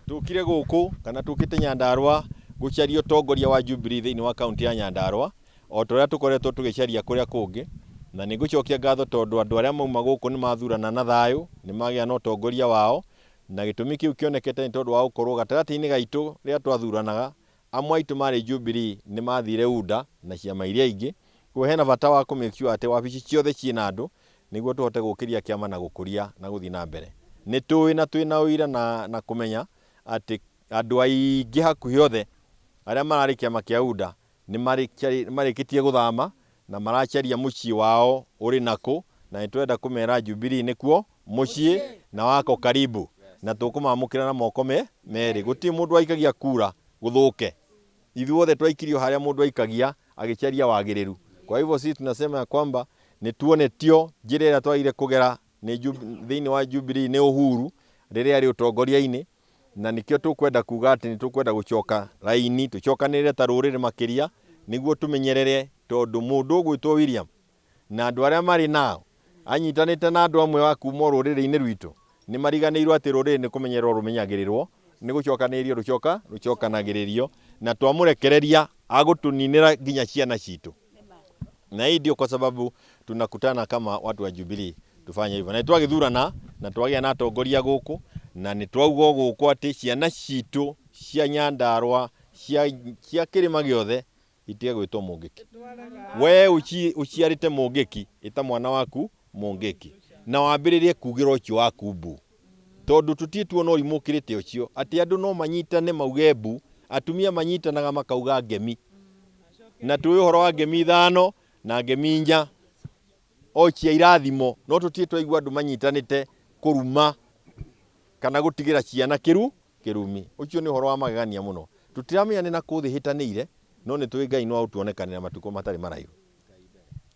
tukire guku kana tukite Nyandarua gucaria utongoria wa Jubilee thiini wa kaunti ya Nyandarua o toria tukoretwo tugicaria kuria kungi na nigucokia ngatho tondu andu aria mauma guku ni mathurana na thayu ni magia na utongoria wao na gitumi kiu kionekete ni tondu wa gukorwo gatagati-ini gaitu ria twathuranaga amwe aitu mari Jubilee ni mathire UDA na ciama iria ingi kuhena bata wa kumikio ate wabici ciothe ciina andu niguo tuhote gukiria kiama na gukuria na guthi na mbere ni twina uira na kumenya ati andu aingi hakuhi othe aria marari kiama kia UDA ni marikitie guthama na maracaria mucii wao uri naku na nitwenda kumera Jubilee nikuo mucii na wako karibu na tukumamukira na moko meri guti mundu aikagia kura guthuke ithuothe twaikirio haria mundu aikagia agicaria wagiriru. Kwa hivyo sisi tunasema ya kwamba ni tuonetio njira ira twaire kugera ni thiini wa Jubilee ni uhuru riria ari utongoria-ini na nikio tukwenda kuga ati ni tukwenda gucoka raini tucokanire ta rurire makiria niguo tumenyerere tondu mundu gwitwo William na andu aria mari nao anyitanite na andu amwe wa kuma rurire-ini rwitu ni mariganirwo ati rurire ni kumenyererwo rumenyagirirwo ni gucokanirio rucokanagiririo na twamurekereria agutuninira nginya ciana citu. Na hii ndio kwa sababu tunakutana kama watu wa Jubilee tufanye hivyo. Na twagithurana na twagia na atongoria guku na ni twauga guku ati ciana citu cia Nyandarua cia kirima giothe itige gwitwo mungiki. We uciarite mungiki ita mwana waku mungiki na wambiririe kugira ucio waku mbu tondu tutitwo no imukirite ucio ati andu no manyitane mauge mbu atumia manyitanaga makauga ngemi na tuwe horo wa ngemi ithano na ngemi inya o cia irathimo no tutitwo igwa andu manyitanite kuruma kana gutigira ciana kirumi ucio ni horo wa magegania muno tutiramenya ni na kuthi hitanire no ni twi Ngai no utuonekanira matuko matari maraihu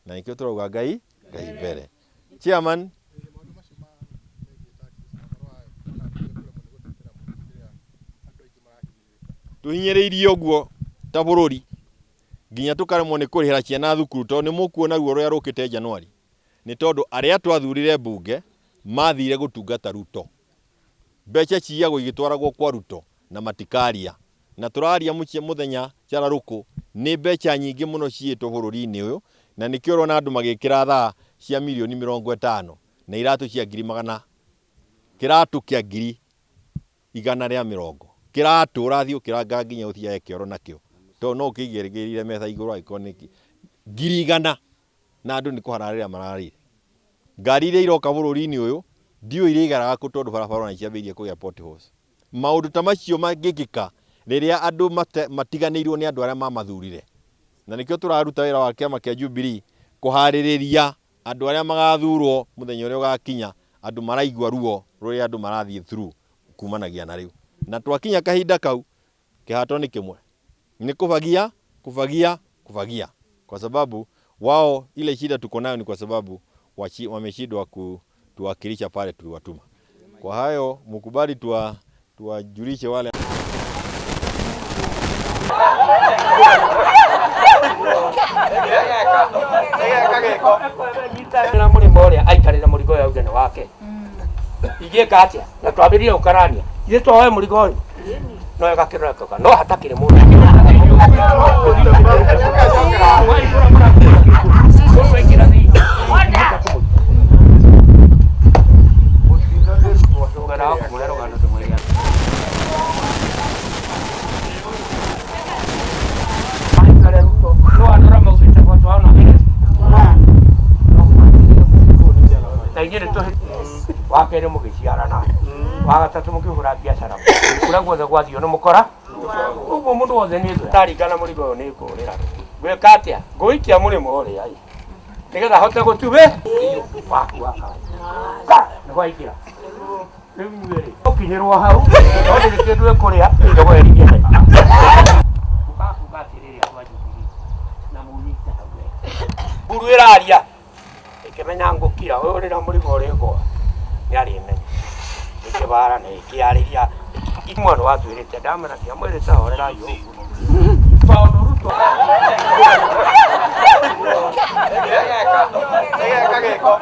na nikio turauga Ngai mbere. Chairman, tuhinyiriirio guo ta bururi nginya tukaremwo ni kurihira ciana thukuru tondu ni mukuona ruo ruria rukite Januari ni tondu aria twathurire bunge mathire gutungata Ruto mbeca ciago igitwaragwo kwa Ruto na matikaria na turaria muthenya chararuku ni mbeca nyingi muno ciitwo bururi-ini uyu na nikio rona andu magikira thaa cia milioni 50 na iratu cia 100,000 kiratu kia 100,000 kiratu urathio kiranga nginya uthia kioro nakio to no kigerigirire metha iguru ikoniki 100,000 na andu ni kuhararira mararire ngari iria iroka bururi-ini uyu ndio irigaraga kutondu barabara na ciambirie kugia potholes maundu ta macio mangikika riria andu matiganirwo ni andu aria mamathurire na nikio turaruta wira wa kiama kia Jubilee kuhaririria andu aria magathurwo muthenya uria ugakinya andu maraigwa ruo ruria andu marathie through kumanagia na riu na twakinya kahinda kau kihato ni kimwe ni kufagia kwa sababu wao ile shida tuko nayo ni kwa sababu wameshindwa kutuwakilisha pale tuliwatuma. Kwa hayo mkubali tuwajulishe wale na murimo uria aikarira murigo ya ugene wake igika atia na twambirie ukarania ithe twaoe murigo uyu no gakireka no hatakire mundu wakere mugiciarana wagatatu mukihura biashara kura guothe gwathio ni mukora uguo mundu wothe ni tharikana murigo uyu ni kurira gwika atia nguikia murimo uria nigetha hote gutube waku waka ni gwaikira riu nyueri ukinyirwo hau no ndi kindu kuria ndogo erigie ukaku gatiriria kwa Jubilee na munyita hau buru iraria ikimenya ngukira urira murigo uria go yari nene ikibara na ikiariria imwana watwirite ndamana kia mwere ta horera yo paulo Ruto geko